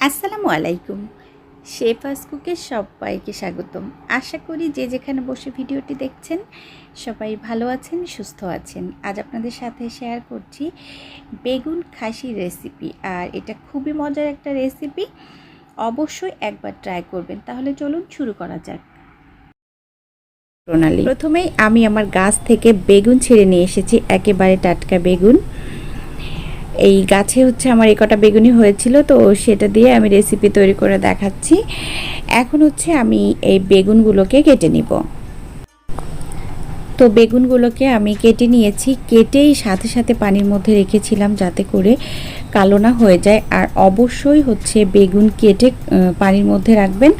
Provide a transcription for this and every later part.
আসসালামু আলাইকুম। শেফাস কুকে সবাইকে স্বাগতম। আশা করি যে যেখানে বসে ভিডিওটি দেখছেন সবাই ভালো আছেন, সুস্থ আছেন। আজ আপনাদের সাথে শেয়ার করছি বেগুন খাসি রেসিপি। আর এটা খুবই মজার একটা রেসিপি, অবশ্যই একবার ট্রাই করবেন। তাহলে চলুন শুরু করা যাক। প্রণালী। প্রথমেই আমি আমার গাছ থেকে বেগুন ছিঁড়ে নিয়ে এসেছি, একেবারে টাটকা বেগুন। এই গাছে আমার এই কটা বেগুনি হয়েছিল, তো সেটা দিয়ে আমি রেসিপি তৈরি করে দেখাচ্ছি। এখন আমি এই বেগুনগুলোকে কেটে নিব। তো বেগুনগুলোকে আমি কেটে নিয়েছি, কেটেই সাথে সাথে পানির মধ্যে রেখেছিলাম যাতে করে কালো না হয়ে যায়। আর অবশ্যই বেগুন কেটে পানির মধ্যে রাখবেন,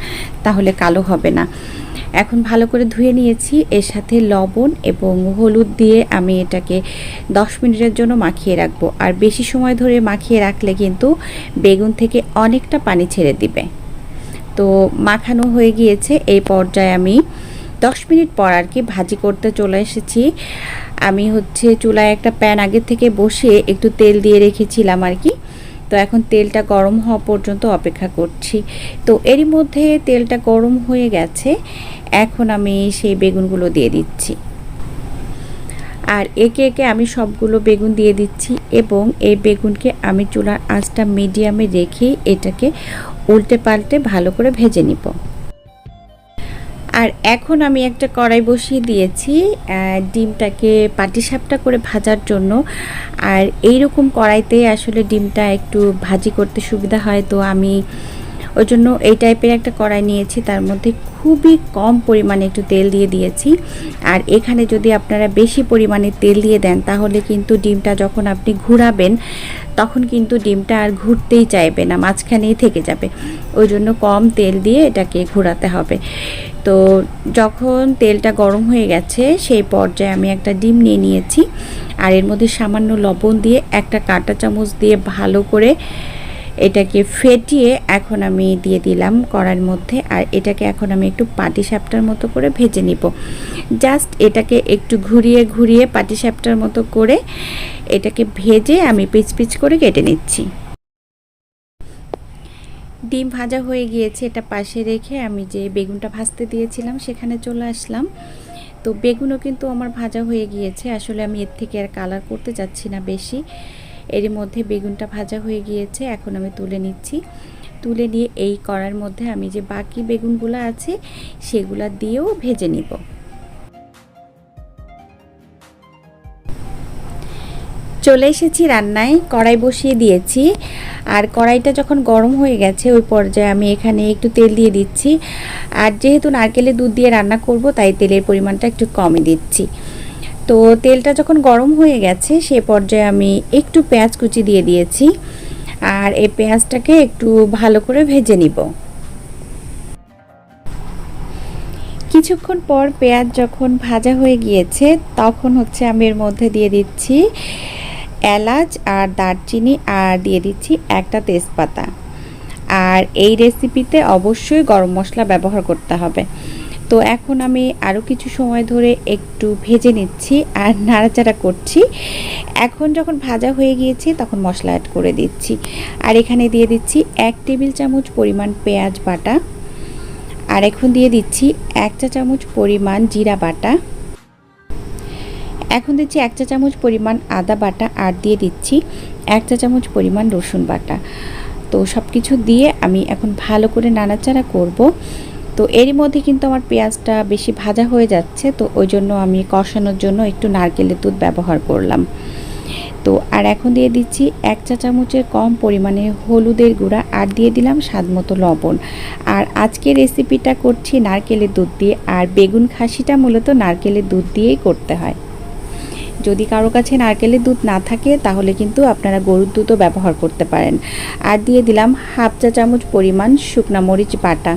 তাহলে কালো হবে না। এখন ভালো করে ধুয়ে নিয়েছি, এর সাথে লবণ এবং হলুদ দিয়ে আমি এটাকে 10 মিনিটের জন্য মাখিয়ে রাখবো। আর বেশি সময় ধরে মাখিয়ে রাখলে কিন্তু বেগুন থেকে অনেকটা পানি ছেড়ে দিবে। তো মাখানো হয়ে গিয়েছে, এই পর্যায়ে আমি 10 মিনিট পর ভাজি করতে চলে এসেছি। আমি চুলায় একটা প্যান আগে থেকে বসিয়ে একটু তেল দিয়ে রেখেছিলাম তো এখন তেলটা গরম হওয়া পর্যন্ত অপেক্ষা করছি। তো এরই মধ্যে তেলটা গরম হয়ে গেছে, এখন আমি সেই বেগুনগুলো দিয়ে দিচ্ছি। আর একে একে আমি সবগুলো বেগুন দিয়ে দিচ্ছি এবং এই বেগুনকে আমি চুলার আঁচটা মিডিয়ামে রেখেই এটাকে উল্টে পাল্টে ভালো করে ভেজে নিব। আর এখন আমি একটা কড়াই বসিয়ে দিয়েছি ডিমটাকে পাটিসাপটা করে ভাজার জন্য। আর এই রকম কড়াইতে আসলে ডিমটা একটু ভাজি করতে সুবিধা হয়, তো আমি ওই জন্য এই টাইপের একটা কড়াই নিয়েছি। তার মধ্যে খুবই কম পরিমাণে একটু তেল দিয়ে দিয়েছি। আর এখানে যদি আপনারা বেশি পরিমাণে তেল দিয়ে দেন, তাহলে কিন্তু ডিমটা যখন আপনি ঘোরাবেন তখন কিন্তু ডিমটা আর ঘুরতেই চাইবে না, মাঝখানেই থেকে যাবে। ওই জন্য কম তেল দিয়ে এটাকে ঘোরাতে হবে। তো যখন তেলটা গরম হয়ে গেছে সেই পর্যায়ে আমি একটা ডিম নিয়ে নিয়েছি। আর এর মধ্যে সামান্য লবণ দিয়ে একটা কাঁটা চামচ দিয়ে ভালো করে এটাকে ফেটিয়ে এখন আমি দিয়ে দিলাম কড়াইয়ের মধ্যে। আর এটাকে এখন আমি একটু পাটিসাপটার মতো করে ভেজে নিব। জাস্ট এটাকে একটু ঘুরিয়ে ঘুরিয়ে পাটিসাপটার মতো করে এটাকে ভেজে আমি পিচ পিচ করে কেটে নিচ্ছি। ডিম ভাজা হয়ে গিয়েছে, এটা পাশে রেখে আমি যে বেগুনটা ভাজতে দিয়েছিলাম সেখানে চলে আসলাম। তো বেগুনও কিন্তু আমার ভাজা হয়ে গিয়েছে। আসলে আমি এর থেকে আর কালার করতে চাচ্ছি না বেশি। এর মধ্যে বেগুনটা ভাজা হয়ে গিয়েছে, এখন আমি তুলে নিচ্ছি। তুলে নিয়ে এই কড়াইয়ের মধ্যে আমি যে বাকি বেগুনগুলো আছে সেগুলা দিয়েও ভেজে নিব। চলে এসেছি রান্নায়, কড়াই বসিয়ে দিয়েছি। আর কড়াইটা যখন গরম হয়ে গেছে ওই পর্যায়ে আমি এখানে একটু তেল দিয়ে দিচ্ছি। আর যেহেতু নারকেলের দুধ দিয়ে রান্না করব, তাই তেলের পরিমাণটা একটু কমই দিচ্ছি। তো তেলটা যখন গরম হয়ে গেছে সে পর্যায়ে আমি একটু পেঁয়াজ কুচি দিয়ে দিয়েছি। আর এই পেঁয়াজটাকে একটু ভালো করে ভেজে নিব। কিছুক্ষণ পর পেঁয়াজ যখন ভাজা হয়ে গিয়েছে তখন আমি এর মধ্যে দিয়ে দিচ্ছি এলাচ আর দারচিনি, আর দিয়ে দিচ্ছি একটা তেজপাতা। আর এই রেসিপিতে অবশ্যই গরম মশলা ব্যবহার করতে হবে। তো এখন আমি আরও কিছু সময় ধরে একটু ভেজে নিচ্ছি আর নাড়াচাড়া করছি। এখন যখন ভাজা হয়ে গিয়েছে তখন মশলা অ্যাড করে দিচ্ছি। আর এখানে দিয়ে দিচ্ছি 1 টেবিল চামচ পরিমাণ পেঁয়াজ বাটা। আর এখন দিয়ে দিচ্ছি 1 চা চামচ পরিমাণ জিরা বাটা। এখন দিচ্ছি 1 চা চামচ পরিমাণ আদা বাটা। আর দিয়ে দিচ্ছি 1 চা চামচ পরিমাণ রসুন বাটা। তো সব কিছু দিয়ে আমি এখন ভালো করে নাড়াচাড়া করব। তো এরই মধ্যে কিন্তু আমার পেঁয়াজটা বেশি ভাজা হয়ে যাচ্ছে, তো ওই জন্য আমি কষানোর জন্য একটু নারকেলের দুধ ব্যবহার করলাম। তো আর এখন দিয়ে দিচ্ছি 1 চা চামচের কম পরিমাণে হলুদের গুঁড়া, আর দিয়ে দিলাম স্বাদমতো লবণ। আর আজকে রেসিপিটা করছি নারকেলের দুধ দিয়ে, আর বেগুন খাসিটা মূলত নারকেলের দুধ দিয়েই করতে হয়। যদি কারো কাছে নারকেলের দুধ না থাকে তাহলে কিন্তু আপনারা গরুর দুধও ব্যবহার করতে পারেন। আর দিয়ে দিলাম 1/2 চা চামচ পরিমাণ শুকনা মরিচ বাটা।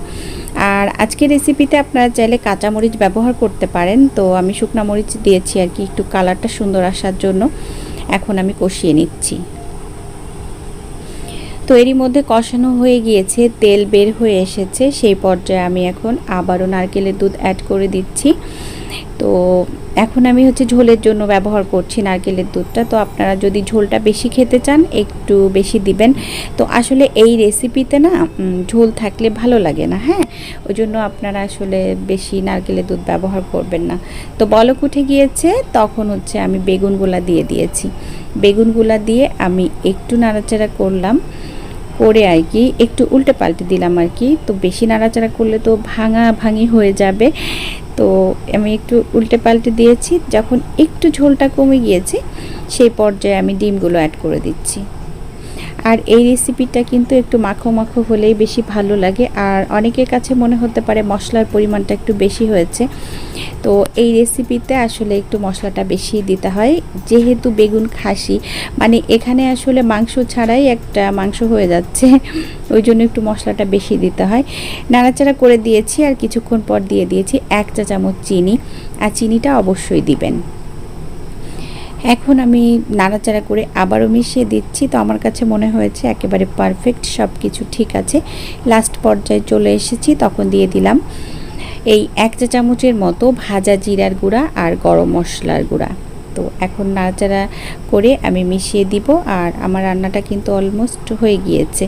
আর আজকের রেসিপিতে আপনারা চাইলে কাঁচা মরিচ ব্যবহার করতে পারেন, তো আমি শুকনা মরিচ দিয়েছি একটু কালারটা সুন্দর আসার জন্য। এখন আমি কষিয়ে নিচ্ছি। তো এরই মধ্যে কষানো হয়ে গিয়েছে, তেল বের হয়ে এসেছে। সেই পর্যায়ে আমি এখন আবারও নারকেলের দুধ অ্যাড করে দিচ্ছি। তো এখন আমি হচ্ছে ঝোলের জন্য ব্যবহার করছি নারকেলের দুধটা। তো আপনারা যদি ঝোলটা বেশি খেতে চান একটু বেশি দিবেন। তো আসলে এই রেসিপিতে না ঝোল থাকলে ভালো লাগে না, হ্যাঁ, ওই জন্য আপনারা আসলে বেশি নারকেলের দুধ ব্যবহার করবেন না। তো বলক উঠে গিয়েছে, তখন হচ্ছে আমি বেগুনগুলা দিয়ে দিয়েছি। বেগুনগুলা দিয়ে আমি একটু নাড়াচাড়া করলাম, করে আর কি একটু উল্টে পাল্টে দিলাম আর কি। তো বেশি নাড়াচাড়া করলে তো ভাঙা ভাঙি হয়ে যাবে, তো আমি একটু উল্টে পাল্টে দিয়েছি। যখন একটু ঝোলটা কমে গিয়েছে সেই পর্যায়ে আমি ডিমগুলো অ্যাড করে দিচ্ছি। আর এই রেসিপিটা কিন্তু একটু মাখো মাখো হলেই বেশি ভালো লাগে। আর অনেকের কাছে মনে হতে পারে মশলার পরিমাণটা একটু বেশি হয়েছে, তো এই রেসিপিতে আসলে একটু মশলাটা বেশি দিতে হয়, যেহেতু বেগুন খাসি, মানে এখানে আসলে মাংস ছাড়াই একটা মাংস হয়ে যাচ্ছে, ওই জন্য একটু মশলাটা বেশি দিতে হয়। নাড়াচাড়া করে দিয়েছি আর কিছুক্ষণ পর দিয়ে দিয়েছি 1 চা চামচ চিনি, আর চিনিটা অবশ্যই দিবেন। এখন আমি নাড়াচাড়া করে আবারও মিশিয়ে দিচ্ছি। তো আমার কাছে মনে হয়েছে একেবারে পারফেক্ট, সব কিছু ঠিক আছে। লাস্ট পর্যায়ে চলে এসেছি, তখন দিয়ে দিলাম এই 1 চা চামচের মতো ভাজা জিরার গুঁড়া আর গরম মশলার গুঁড়া। তো এখন নাড়াচাড়া করে আমি মিশিয়ে দিব। আর আমার রান্নাটা কিন্তু অলমোস্ট হয়ে গিয়েছে।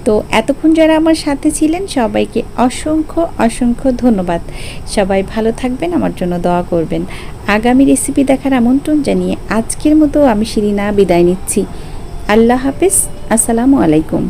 তো এতক্ষণ যারা আমার সাথে ছিলেন সবাইকে অসংখ্য অসংখ্য ধন্যবাদ। সবাই ভালো থাকবেন, আমার জন্য দোয়া করবেন। আগামী রেসিপি দেখার আমন্ত্রণ জানিয়ে আজকের মতো আমি শিরিনা বিদায় নিচ্ছি। আল্লাহ হাফেজ, আসসালামু আলাইকুম।